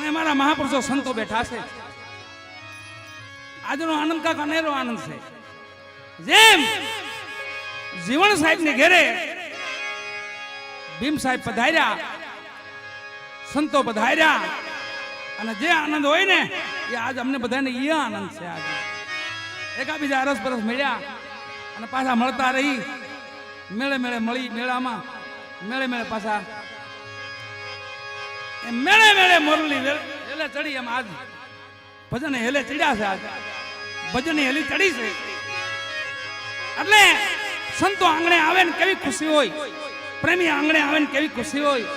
અને મારા મહાપુરુષો સંતો બેઠા છે. આજનો આનંદ કાક અનેરો આનંદ છે. જેમ જીવણ સાહેબ ને ઘેરે ભીમ સાહેબ પધાર્યા, સંતો પધાર્યા, અને જે આનંદ હોય ને એ આજ અમને બધાને એ આનંદ છે. આજે એકાબીજા અરસ પરસ મળ્યા અને પાછા મળતા રહી, મેળે મેળે મળી, મેળામાં મેળે મેળે પાછા મેળે મેળે મોરલી હેલે ચડી. એમ આજ ભજન હેલે ચડ્યા છે. આજ ભજન હેલી ચડી છે. એટલે સંતો આંગણે આવે ને કેવી ખુશી હોય, પ્રેમી આંગણે આવે ને કેવી ખુશી હોય,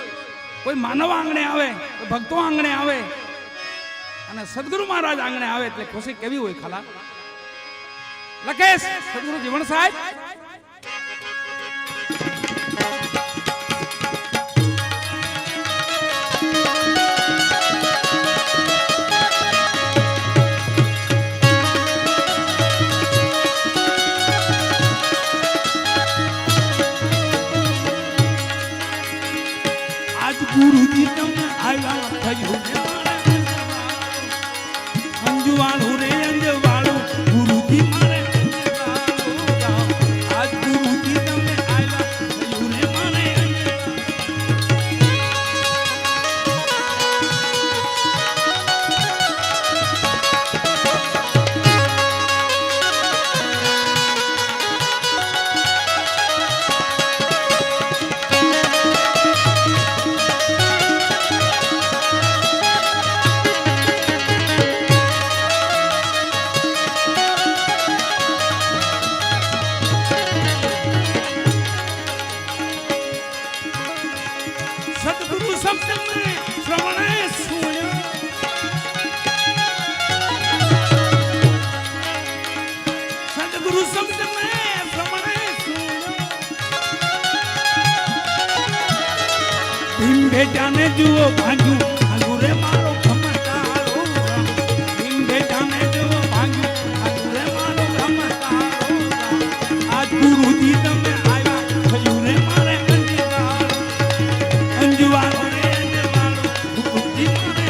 કોઈ માનવ આંગણે આવે, કોઈ ભક્તો આંગણે આવે, અને સદગુરુ મહારાજ આંગણે આવે એટલે ખુશી કેવી હોય ખાલા. લખેશ સદગુરુ જીવણ સાહેબ ગુરુજી તમને આવ્યા થયું અંજવાળું રે અંજવાળું ગુરુજી મારે આજ ગુરુજી તમને આવ્યા થયું રે મારે સદગુરુ શબ્દ મેં શ્રવણે સુણ્યો સદગુરુ શબ્દ મેં શ્રવણે સુણ્યો ભીમ બેટાને જુઓ ભાગ્યું ભાગુ રે મારો ખમતારો ભીમ બેટાને જુઓ ભાગ્યું ભાગુ રે મારો ખમતારો આજ ગુરુજી તમે આવ્યા થયું રે મારે અંજવાળો રે અંજવાળો ગુરુજી મારે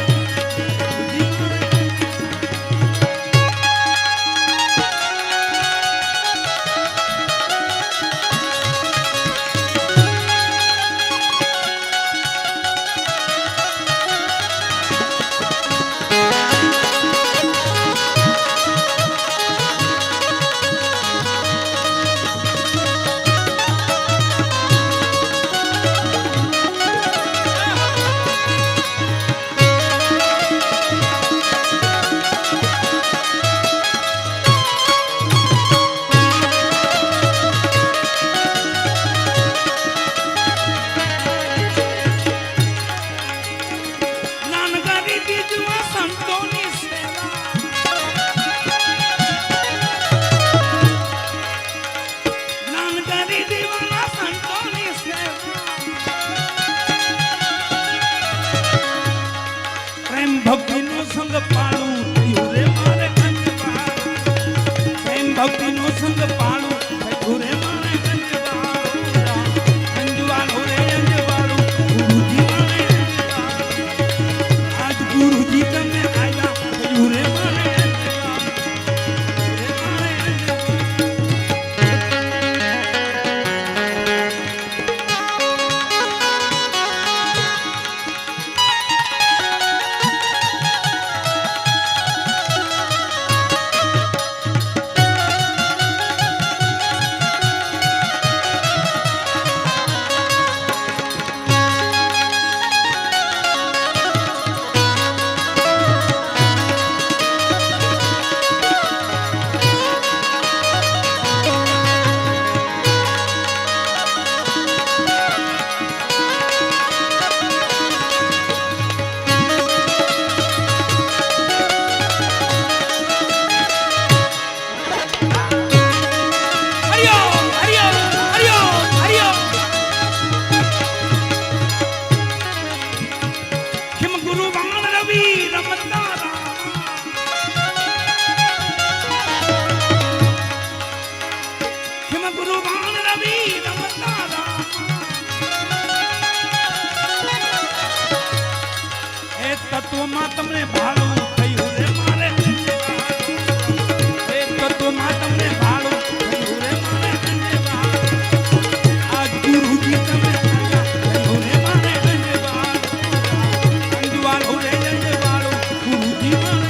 તત્વમાં તમને ભાડું થયું રે મારે એક તત્વમાં તમને ભાડું થયું રે મારે આજ ગુરુજી તમે થયું રે મારે અંજવાળો રે અંજવાળો ગુરુજી મારે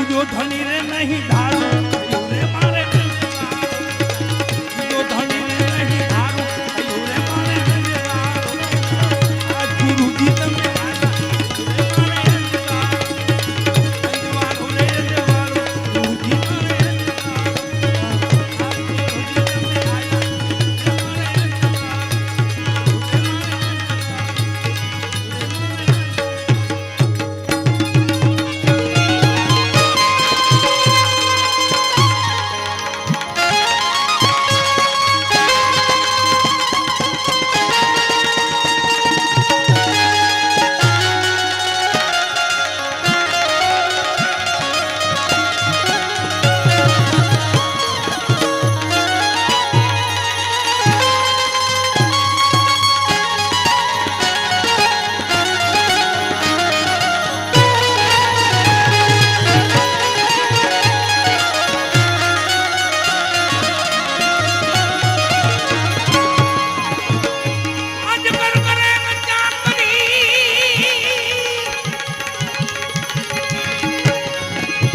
जो धनी रे नहीं धारू रे मारे जो धनी रे नहीं धारू रे मारे आज गुरुजी તમે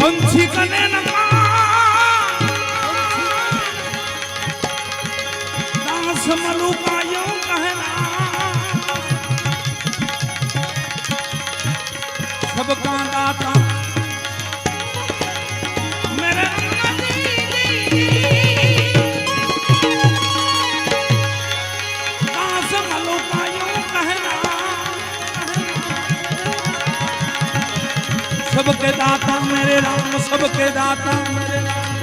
पंछी कने दास मलुका यूं कहना सबका दाता मेरे दास मलुका यूं कहना सबके दाता मेरे राम सबके दाता मेरे राम